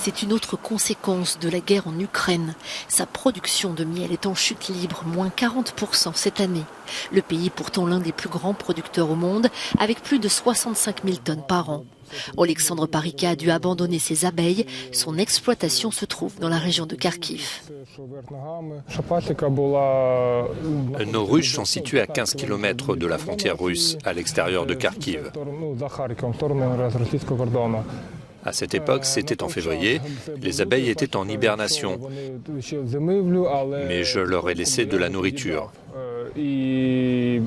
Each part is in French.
C'est une autre conséquence de la guerre en Ukraine. Sa production de miel est en chute libre, moins 40% cette année. Le pays est pourtant l'un des plus grands producteurs au monde, avec plus de 65 000 tonnes par an. Oleksandr Parika a dû abandonner ses abeilles. Son exploitation se trouve dans la région de Kharkiv. Nos ruches sont situées à 15 km de la frontière russe, à l'extérieur de Kharkiv. À cette époque, c'était en février, les abeilles étaient en hibernation, mais je leur ai laissé de la nourriture. Et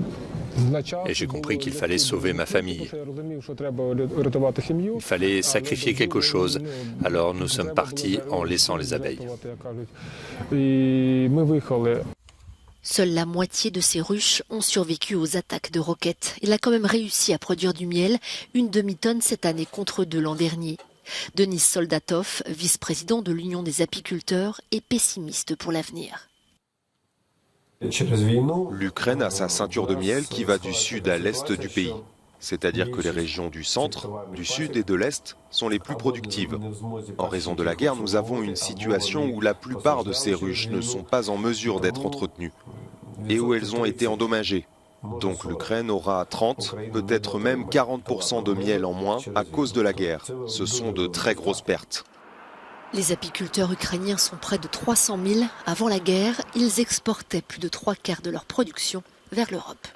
j'ai compris qu'il fallait sauver ma famille. Il fallait sacrifier quelque chose, alors nous sommes partis en laissant les abeilles. Seule la moitié de ces ruches ont survécu aux attaques de roquettes. Il a quand même réussi à produire du miel, une demi-tonne cette année contre 2 l'an dernier. Denis Soldatov, vice-président de l'Union des apiculteurs, est pessimiste pour l'avenir. L'Ukraine a sa ceinture de miel qui va du sud à l'est du pays. C'est-à-dire que les régions du centre, du sud et de l'est sont les plus productives. En raison de la guerre, nous avons une situation où la plupart de ces ruches ne sont pas en mesure d'être entretenues et où elles ont été endommagées. Donc l'Ukraine aura 30, peut-être même 40% de miel en moins à cause de la guerre. Ce sont de très grosses pertes. Les apiculteurs ukrainiens sont près de 300 000. Avant la guerre, ils exportaient plus de 3/4 de leur production vers l'Europe.